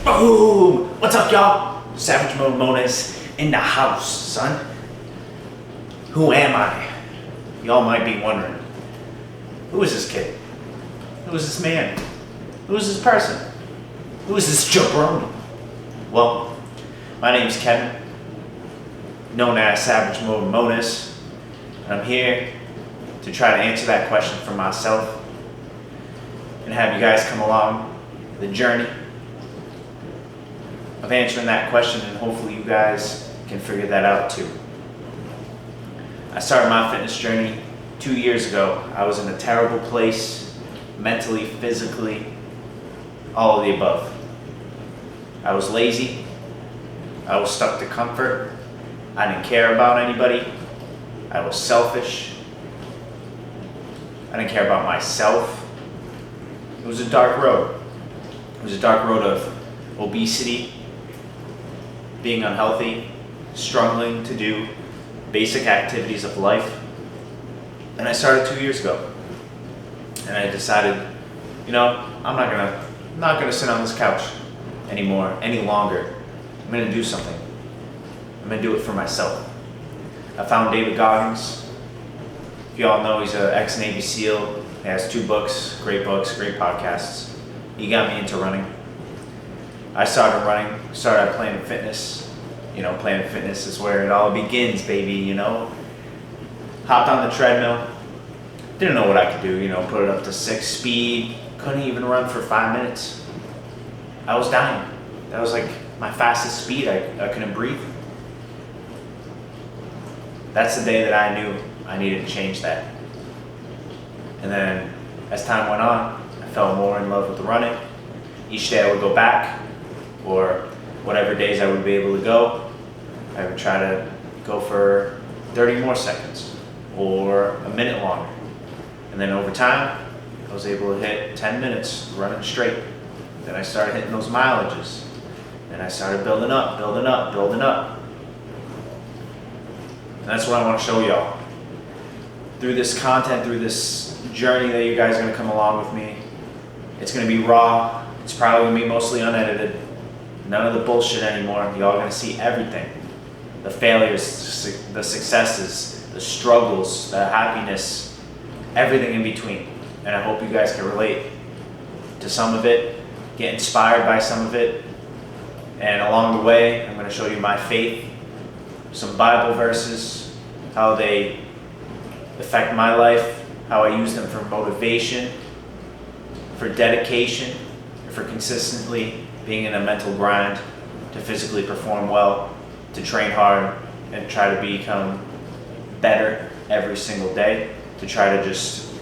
Boom! What's up, y'all? Savage Mode Mones in the house, son. Who am I? Y'all might be wondering. Who is this kid? Who is this man? Who is this person? Who is this jabroni? Well, my name is Kevin, known as Savage Mode Mones, and I'm here to try to answer that question for myself and have you guys come along the journey of answering that question, and hopefully you guys can figure that out too. I started my fitness journey 2 years ago. I was in a terrible place, mentally, physically, all of the above. I was lazy. I was stuck to comfort. I didn't care about anybody. I was selfish. I didn't care about myself. It was a dark road. It was a dark road of obesity, being unhealthy, struggling to do basic activities of life. And I started 2 years ago. And I decided, I'm not gonna sit on this couch anymore, any longer. I'm gonna do something. I'm gonna do it for myself. I found David Goggins. If you all know, he's an ex-Navy SEAL. He has 2 books, great podcasts. He got me into running. I started running, started Planet Fitness. Planet Fitness is where it all begins, baby, Hopped on the treadmill. Didn't know what I could do, put it up to 6 speed. Couldn't even run for 5 minutes. I was dying. That was like my fastest speed. I couldn't breathe. That's the day that I knew I needed to change that. And then as time went on, I fell more in love with running. Each day I would go back, or whatever days I would be able to go, I would try to go for 30 more seconds or a minute longer. And then over time, I was able to hit 10 minutes running straight. Then I started hitting those mileages. Then I started building up. And that's what I want to show y'all. Through this content, through this journey that you guys are going to come along with me, it's going to be raw. It's probably going to be mostly unedited. None of the bullshit anymore. Y'all are going to see everything. The failures, the successes, the struggles, the happiness, everything in between. And I hope you guys can relate to some of it, get inspired by some of it. And along the way, I'm going to show you my faith, some Bible verses, how they affect my life, how I use them for motivation, for dedication, for consistently being in a mental grind to physically perform well, to train hard, and try to become better every single day, to try to just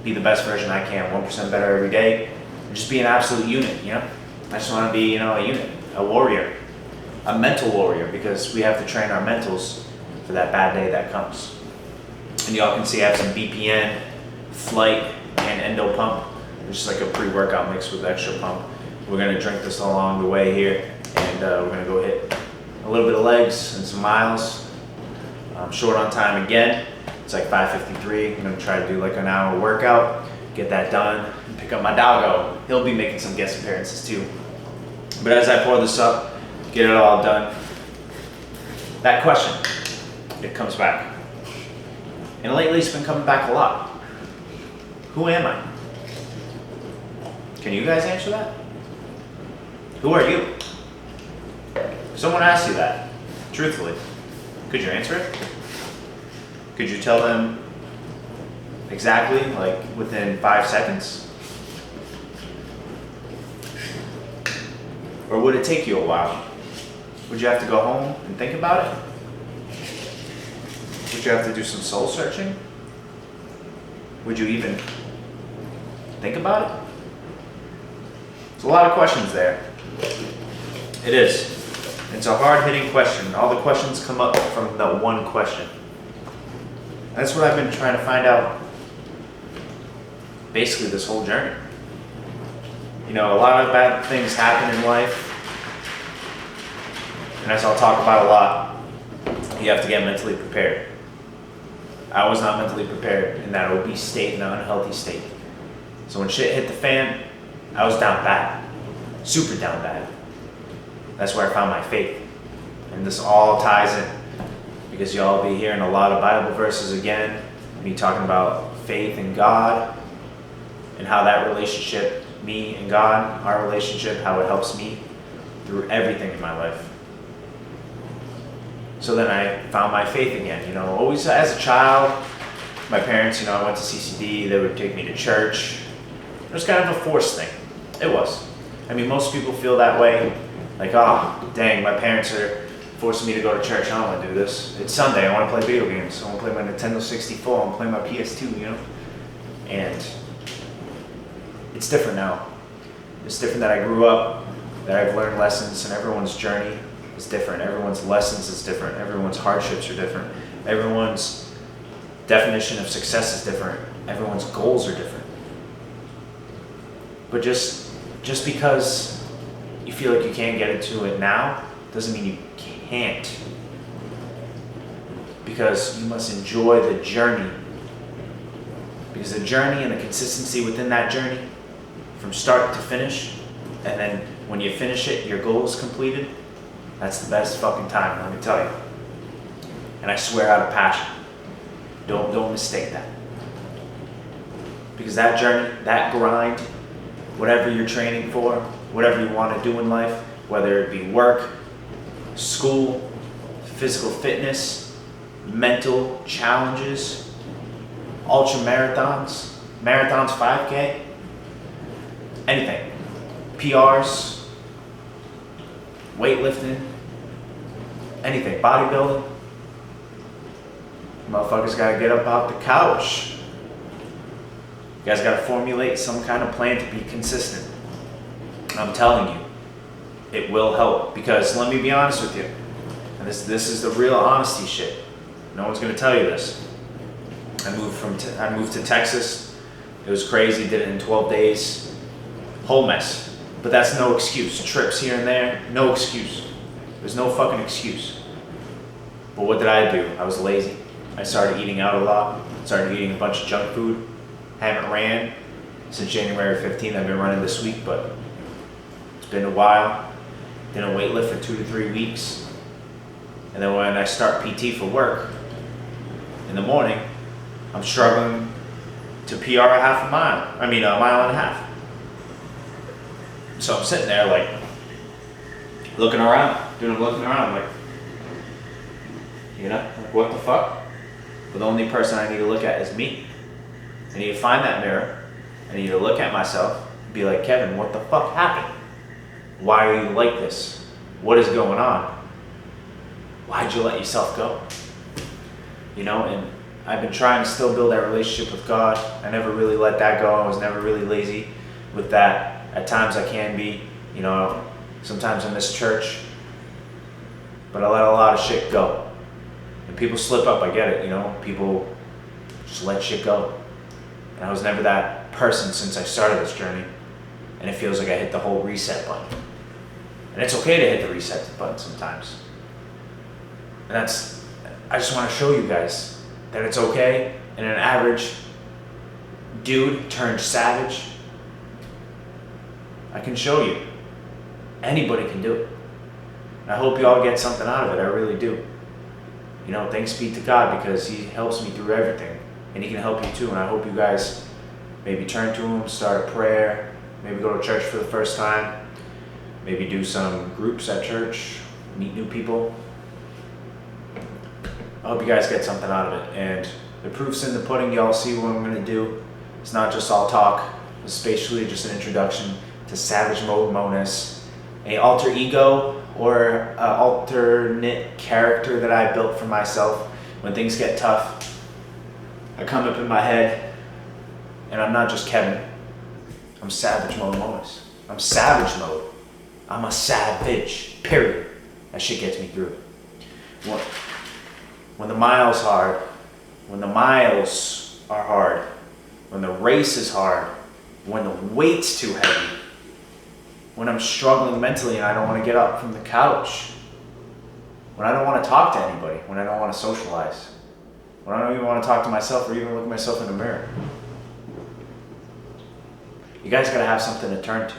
be the best version I can, 1% better every day, and just be an absolute unit, I just want to be, a unit, a warrior, a mental warrior, because we have to train our mentals for that bad day that comes. And y'all can see I have some BPN, Flight, and Endo Pump. It's just like a pre-workout mix with extra pump. We're gonna drink this along the way here, and we're gonna go hit a little bit of legs and some miles. I'm short on time again. It's like 5:53. I'm gonna try to do like an hour workout, get that done, and pick up my doggo. He'll be making some guest appearances too. But as I pour this up, get it all done, that question, it comes back. And lately it's been coming back a lot. Who am I? Can you guys answer that? Who are you? If someone asks you that, truthfully, could you answer it? Could you tell them exactly, like within 5 seconds? Or would it take you a while? Would you have to go home and think about it? Would you have to do some soul searching? Would you even think about it? There's a lot of questions there. It is. It's a hard-hitting question. All the questions come up from that one question. That's what I've been trying to find out basically this whole journey. A lot of bad things happen in life, and as I'll talk about a lot, you have to get mentally prepared. I was not mentally prepared in that obese state, in an unhealthy state. So when shit hit the fan, I was down bad, super down bad. That's where I found my faith. And this all ties in because y'all be hearing a lot of Bible verses again, me talking about faith in God and how that relationship, me and God, our relationship, how it helps me through everything in my life. So then I found my faith again. You know, always as a child, my parents, I went to CCD, they would take me to church. It was kind of a forced thing. It was. I mean, most people feel that way. Like, oh, dang, my parents are forcing me to go to church. I don't want to do this. It's Sunday. I want to play video games. I want to play my Nintendo 64. I want to play my PS2, And it's different now. It's different that I grew up, that I've learned lessons, and everyone's journey is different. Everyone's lessons is different. Everyone's hardships are different. Everyone's definition of success is different. Everyone's goals are different. But just because you feel like you can't get into it now doesn't mean you can't. Because you must enjoy the journey. Because the journey and the consistency within that journey, from start to finish, and then when you finish it, your goal is completed, that's the best fucking time, let me tell you. And I swear out of passion. Don't mistake that. Because that journey, that grind, whatever you're training for, whatever you want to do in life, whether it be work, school, physical fitness, mental challenges, ultra marathons, 5K, anything, PRs, weightlifting, anything, bodybuilding, motherfuckers gotta get up off the couch. You guys gotta formulate some kind of plan to be consistent. I'm telling you, it will help. Because let me be honest with you, and this is the real honesty shit. No one's gonna tell you this. I moved to Texas. It was crazy. Did it in 12 days. Whole mess. But that's no excuse. Trips here and there, no excuse. There's no fucking excuse. But what did I do? I was lazy. I started eating out a lot. Started eating a bunch of junk food. Haven't ran since January 15th. I've been running this week, but it's been a while. Didn't weightlift for 2 to 3 weeks. And then when I start PT for work in the morning, I'm struggling to PR a mile and a half. So I'm sitting there like looking around, like, like what the fuck? But the only person I need to look at is me. I need to find that mirror. I need to look at myself and be like, Kevin, what the fuck happened? Why are you like this? What is going on? Why'd you let yourself go? And I've been trying to still build that relationship with God. I never really let that go. I was never really lazy with that. At times I can be, sometimes I miss church. But I let a lot of shit go. And people slip up, I get it, people just let shit go. And I was never that person since I started this journey. And it feels like I hit the whole reset button. And it's okay to hit the reset button sometimes. And I just want to show you guys that it's okay. And an average dude turned savage, I can show you. Anybody can do it. And I hope you all get something out of it. I really do. Thanks be to God because He helps me through everything. And He can help you too. And I hope you guys maybe turn to Him, start a prayer, maybe go to church for the first time, maybe do some groups at church, meet new people. I hope you guys get something out of it. And the proof's in the pudding. Y'all see what I'm going to do. It's not just all talk. It's basically just an introduction to Savage Mode Monas, a alter ego or alternate character that I built for myself. When things get tough, I come up in my head, and I'm not just Kevin. I'm Savage Mode Monas. I'm Savage Mode. I'm a savage, period. That shit gets me through it. When the miles are hard, when the race is hard, when the weight's too heavy, when I'm struggling mentally and I don't want to get up from the couch, when I don't want to talk to anybody, when I don't want to socialize, when I don't even want to talk to myself or even look at myself in the mirror. You guys got to have something to turn to.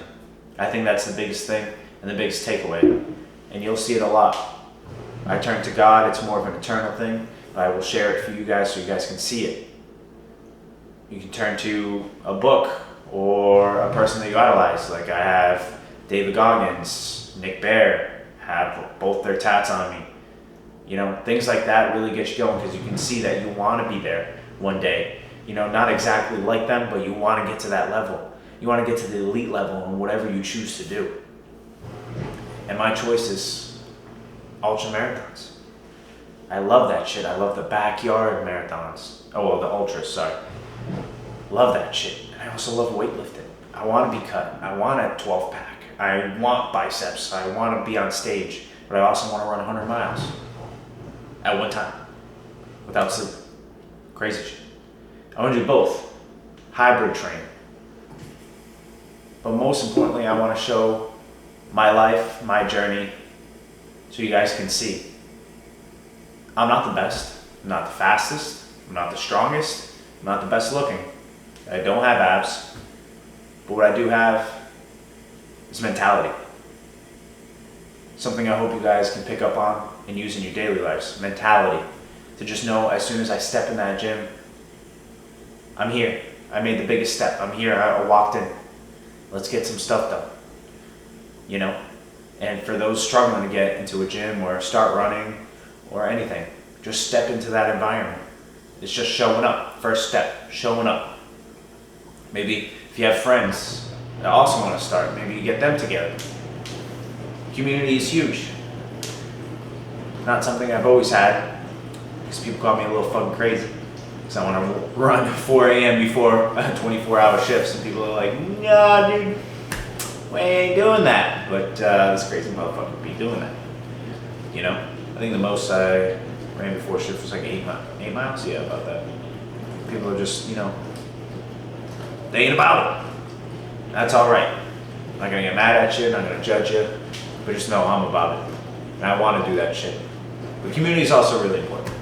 I think that's the biggest thing and the biggest takeaway. and you'll see it a lot. I turn to God, it's more of an eternal thing, but I will share it for you guys so you guys can see it. You can turn to a book or a person that you idolize. Like I have David Goggins, Nick Bare, have both their tats on me. You know, things like that really get you going because you can see that you want to be there one day. You know, not exactly like them, but you want to get to that level. You want to get to the elite level in whatever you choose to do. And my choice is ultra marathons. I love that shit. I love the backyard marathons. Oh, well, the ultras, sorry. Love that shit. And I also love weightlifting. I want to be cut. I want a 12 pack. I want biceps. I want to be on stage. But I also want to run 100 miles at one time without sleep. Crazy shit. I want to do both. Hybrid train. But most importantly, I want to show my life, my journey, so you guys can see. I'm not the best. I'm not the fastest. I'm not the strongest. I'm not the best looking. I don't have abs. But what I do have is mentality. Something I hope you guys can pick up on and use in your daily lives. Mentality. To just know as soon as I step in that gym, I'm here. I made the biggest step. I'm here. I walked in. Let's get some stuff done. You know? And for those struggling to get into a gym or start running or anything, just step into that environment. It's just showing up. First step, showing up. Maybe if you have friends that also want to start, maybe you get them together. Community is huge. Not something I've always had, because people call me a little fucking crazy. Because I want to run 4 a.m. before 24-hour shifts, and people are like, nah, dude, we ain't doing that. But this crazy motherfucker be doing that. You know? I think the most I ran before shift was like 8 miles? Yeah, about that. People are just, you know, they ain't about it. That's alright. I'm not gonna get mad at you, I'm not gonna judge you, but just know I'm about it. And I wanna do that shit. The community is also really important.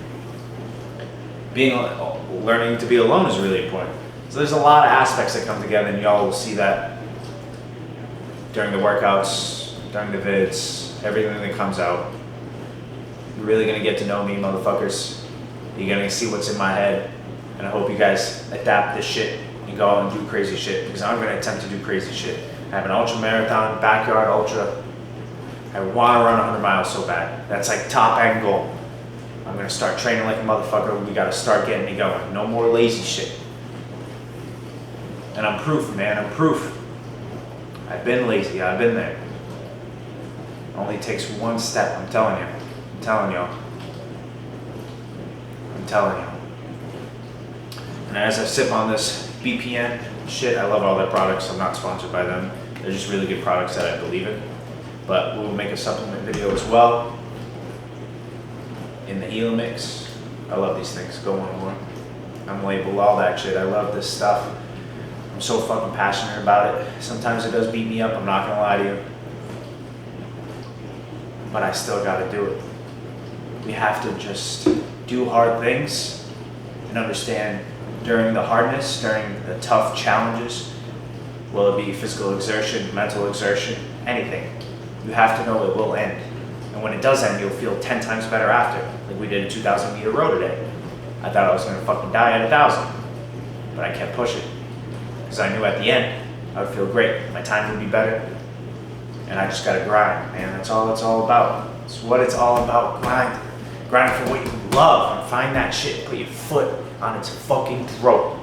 Learning to be alone is really important. So there's a lot of aspects that come together, and y'all will see that during the workouts, during the vids, everything that comes out. You're really gonna get to know me, motherfuckers. You're gonna see what's in my head, and I hope you guys adapt this shit and go out and do crazy shit, because I'm gonna attempt to do crazy shit. I have an ultra marathon, backyard ultra. I wanna run 100 miles so bad. That's like top end goal. I'm gonna start training like a motherfucker. We gotta start getting me going. No more lazy shit. And I'm proof, man, I'm proof. I've been lazy, I've been there. It only takes one step, I'm telling you. I'm telling y'all. I'm telling you. And as I sip on this BPN shit, I love all their products. I'm not sponsored by them. They're just really good products that I believe in. But we'll make a supplement video as well. In the Helo Mix. I love these things. Go on more. I'm labeled all that shit. I love this stuff. I'm so fucking passionate about it. Sometimes it does beat me up, I'm not gonna lie to you. But I still gotta do it. We have to just do hard things and understand during the hardness, during the tough challenges, will it be physical exertion, mental exertion, anything, you have to know it will end. And when it does end, you'll feel 10 times better after. Like we did a 2,000 meter row today. I thought I was gonna fucking die at 1,000, but I kept pushing. Because I knew at the end, I would feel great. My time would be better. And I just gotta grind, man. That's all it's all about. It's what it's all about, grind. Grind for what you love and find that shit. Put your foot on its fucking throat.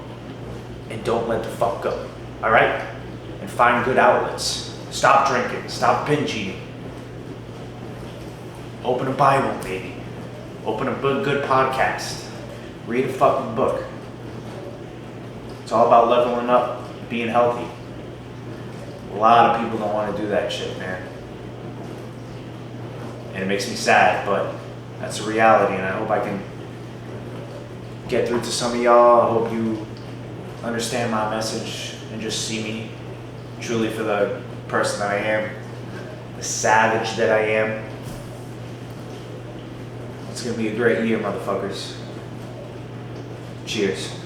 And don't let the fuck go, all right? And find good outlets. Stop drinking, stop binge eating. Open a Bible, baby. Open a good podcast. Read a fucking book. It's all about leveling up, being healthy. A lot of people don't want to do that shit, man. And it makes me sad, but that's a reality, and I hope I can get through to some of y'all. I hope you understand my message and just see me truly for the person that I am, the savage that I am. It's gonna be a great year, motherfuckers. Cheers.